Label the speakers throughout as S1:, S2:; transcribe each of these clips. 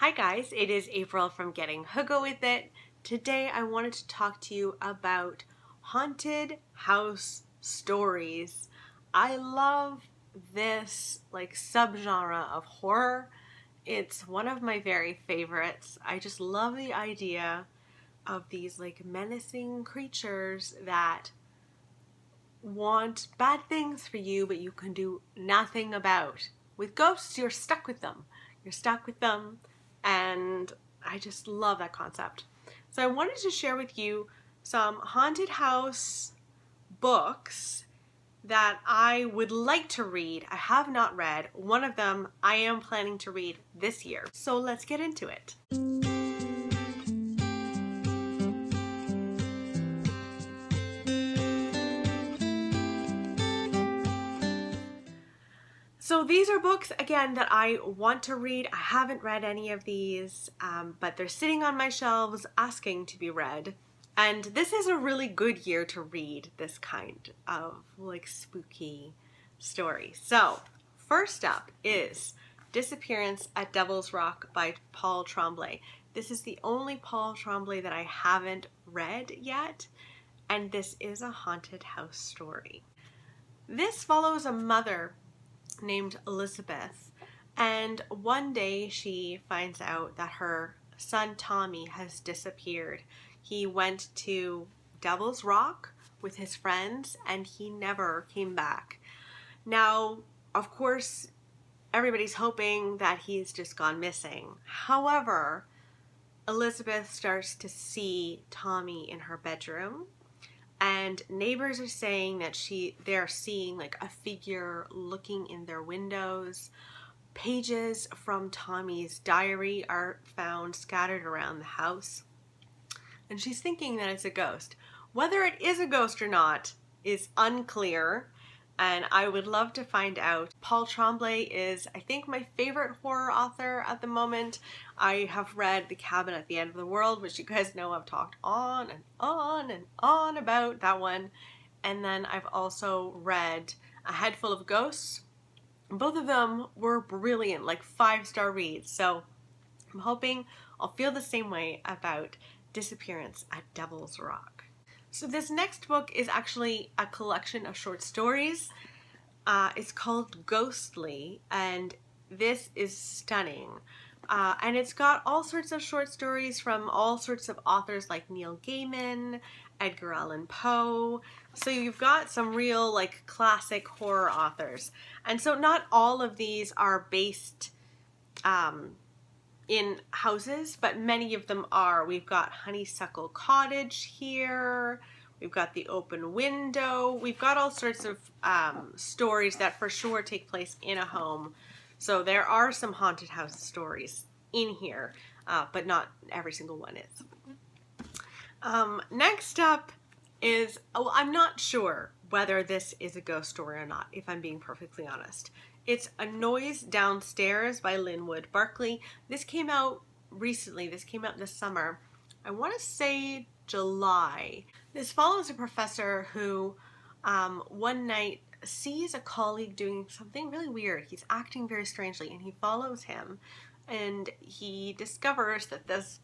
S1: Hi guys, it is April from Getting Hooga With It. Today I wanted to talk to you about haunted house stories. I love this subgenre of horror. It's one of my very favorites. I just love the idea of these menacing creatures that want bad things for you but you can do nothing about. With ghosts, you're stuck with them. And I just love that concept. So I wanted to share with you some haunted house books that I would like to read. I have not read. One of them I am planning to read this year. So let's get into it. So these are books, again, that I want to read. I haven't read any of these, but they're sitting on my shelves asking to be read. And this is a really good year to read this kind of spooky story. So first up is Disappearance at Devil's Rock by Paul Tremblay. This is the only Paul Tremblay that I haven't read yet, and this is a haunted house story. This follows a mother named Elizabeth, and one day she finds out that her son Tommy has disappeared. He went to Devil's Rock with his friends and he never came back. Now, of course, everybody's hoping that he's just gone missing. However, Elizabeth starts to see Tommy in her bedroom, and neighbors are saying that they're seeing a figure looking in their windows. Pages from Tommy's diary are found scattered around the house. And she's thinking that it's a ghost. Whether it is a ghost or not is unclear, and I would love to find out. Paul Tremblay is, I think, my favorite horror author at the moment. I have read The Cabin at the End of the World, which you guys know I've talked on and on and on about that one. And then I've also read A Head Full of Ghosts. Both of them were brilliant, 5-star reads. So I'm hoping I'll feel the same way about Disappearance at Devil's Rock. So this next book is actually a collection of short stories. It's called Ghostly, and this is stunning. And it's got all sorts of short stories from all sorts of authors like Neil Gaiman, Edgar Allan Poe. So you've got some real classic horror authors. And so not all of these are based in houses, but many of them are. We've got Honeysuckle Cottage here. We've got The Open Window. We've got all sorts of stories that for sure take place in a home. So there are some haunted house stories in here, but not every single one is. Next up is, I'm not sure whether this is a ghost story or not, if I'm being perfectly honest. It's A Noise Downstairs by Linwood Barkley. This came out recently. This came out this summer. I want to say July. This follows a professor who one night sees a colleague doing something really weird. He's acting very strangely, and he follows him. And he discovers that this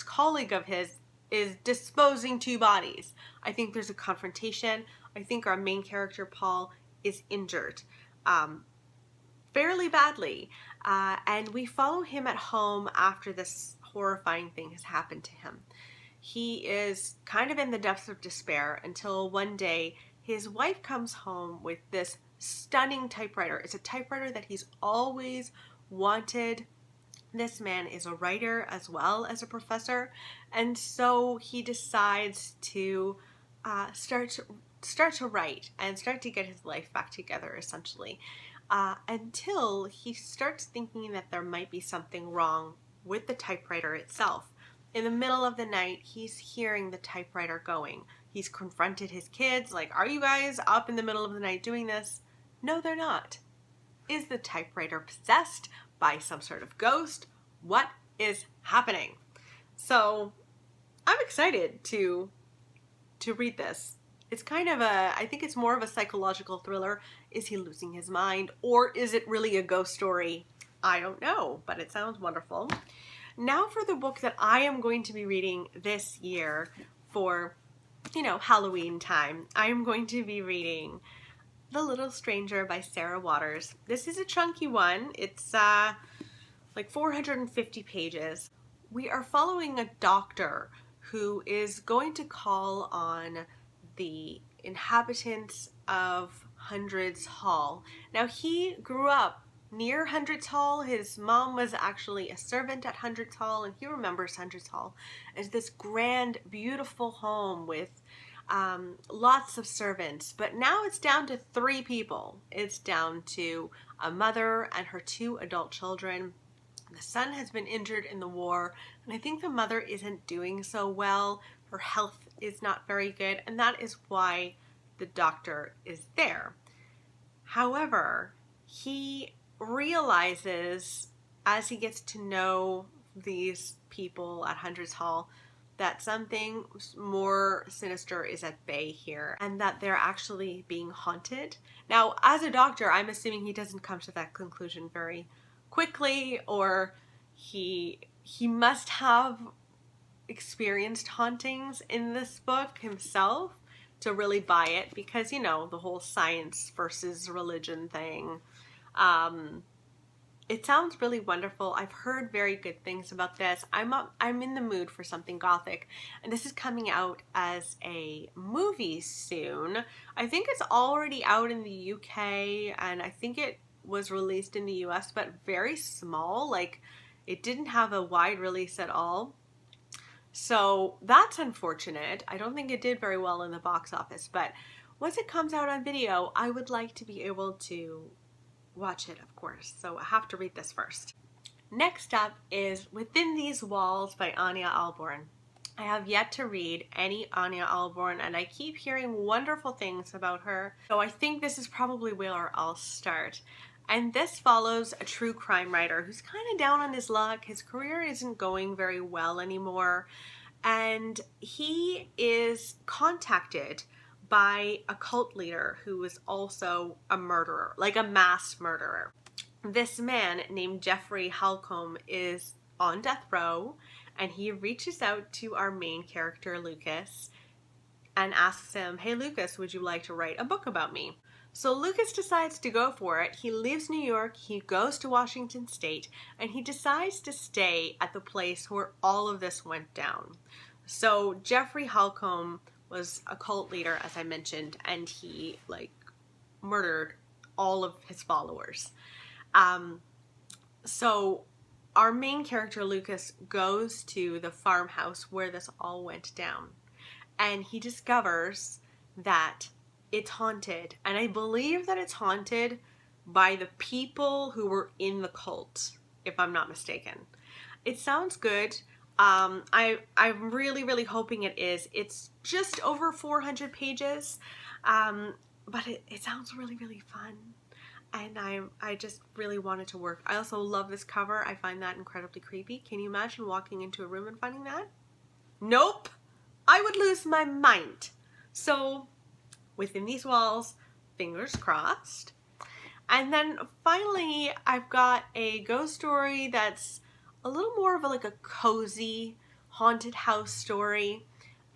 S1: colleague of his, is disposing two bodies. I think there's a confrontation. I think our main character, Paul, is injured fairly badly, and we follow him at home after this horrifying thing has happened to him. He is kind of in the depths of despair until one day his wife comes home with this stunning typewriter. It's a typewriter that he's always wanted. This man is a writer as well as a professor, and so he decides to start to write and start to get his life back together, essentially. Until he starts thinking that there might be something wrong with the typewriter itself. In the middle of the night, he's hearing the typewriter going. He's confronted his kids, are you guys up in the middle of the night doing this? No, they're not. Is the typewriter possessed by some sort of ghost? What is happening? So I'm excited to read this. It's kind of I think it's more of a psychological thriller. Is he losing his mind, or is it really a ghost story? I don't know, but it sounds wonderful. Now for the book that I am going to be reading this year for, Halloween time. I am going to be reading The Little Stranger by Sarah Waters. This is a chunky one. It's like 450 pages. We are following a doctor who is going to call on the inhabitants of Hundreds Hall. Now, he grew up near Hundreds Hall. His mom was actually a servant at Hundreds Hall, and he remembers Hundreds Hall as this grand, beautiful home with lots of servants. But now it's down to 3 people. It's down to a mother and her 2 adult children. The son has been injured in the war, and I think the mother isn't doing so well. Her health is not very good, and that is why the doctor is there. However, he realizes as he gets to know these people at Hundreds Hall that something more sinister is at bay here, and that they're actually being haunted. Now, as a doctor, I'm assuming he doesn't come to that conclusion very quickly, or he must have experienced hauntings in this book himself to really buy it, because the whole science versus religion thing. It sounds really wonderful. I've heard very good things about this. I'm in the mood for something gothic, and this is coming out as a movie soon. I think it's already out in the UK, and I think it was released in the US, but very small. Like, it didn't have a wide release at all. So that's unfortunate. I don't think it did very well in the box office, but once it comes out on video, I would like to be able to watch it, of course. So I have to read this first. Next up is Within These Walls by Anya Albarn. I have yet to read any Anya Albarn, and I keep hearing wonderful things about her. So I think this is probably where I'll start. And this follows a true crime writer who's kind of down on his luck. His career isn't going very well anymore. And he is contacted by a cult leader who is also a murderer, like a mass murderer. This man named Jeffrey Halcombe is on death row, and he reaches out to our main character, Lucas, and asks him, "Hey Lucas, would you like to write a book about me?" So Lucas decides to go for it. He leaves New York, he goes to Washington State, and he decides to stay at the place where all of this went down. So Jeffrey Halcombe was a cult leader, as I mentioned, and he murdered all of his followers. So our main character, Lucas, goes to the farmhouse where this all went down, and he discovers that it's haunted, and I believe that it's haunted by the people who were in the cult, if I'm not mistaken. It sounds good. I'm really, really hoping it is. It's just over 400 pages, but it sounds really, really fun, and I just really want it to work. I also love this cover. I find that incredibly creepy. Can you imagine walking into a room and finding that? Nope! I would lose my mind. So, Within These Walls, fingers crossed. And then finally, I've got a ghost story that's a little more of a cozy haunted house story,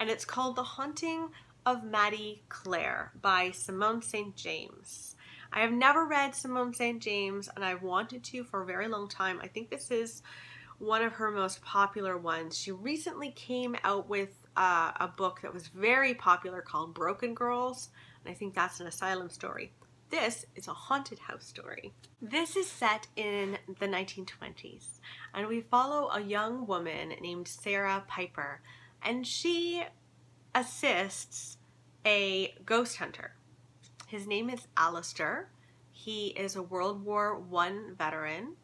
S1: and it's called The Haunting of Maddie, Clare by Simone St. James. I have never read Simone St. James, and I've wanted to for a very long time. I think this is one of her most popular ones. She recently came out with a book that was very popular called Broken Girls, and I think that's an asylum story. This is a haunted house story. This is set in the 1920s, and we follow a young woman named Sarah Piper, and she assists a ghost hunter. His name is Alistair. He is a World War I veteran,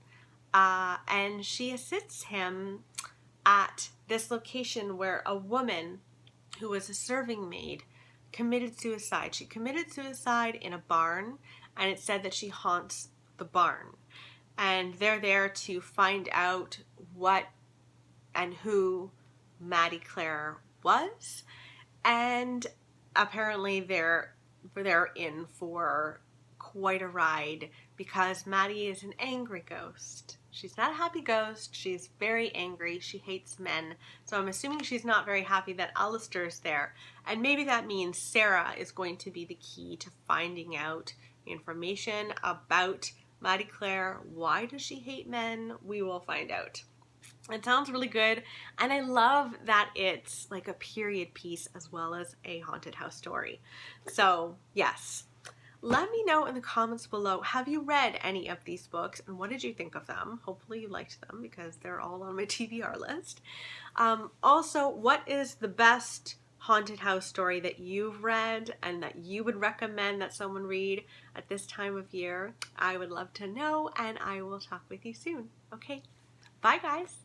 S1: and she assists him at this location where a woman who was a serving maid committed suicide. She committed suicide in a barn, and it said that she haunts the barn. And they're there to find out what and who Maddie Clare was. And apparently they're in for quite a ride, because Maddie is an angry ghost. She's not a happy ghost. She's very angry. She hates men. So I'm assuming she's not very happy that Alistair's there. And maybe that means Sarah is going to be the key to finding out information about Maddie Clare. Why does she hate men? We will find out. It sounds really good, and I love that it's like a period piece as well as a haunted house story. So, yes. Let me know in the comments below, have you read any of these books and what did you think of them? Hopefully you liked them because they're all on my TBR list. Also, what is the best haunted house story that you've read and that you would recommend that someone read at this time of year? I would love to know, and I will talk with you soon. Okay, bye guys.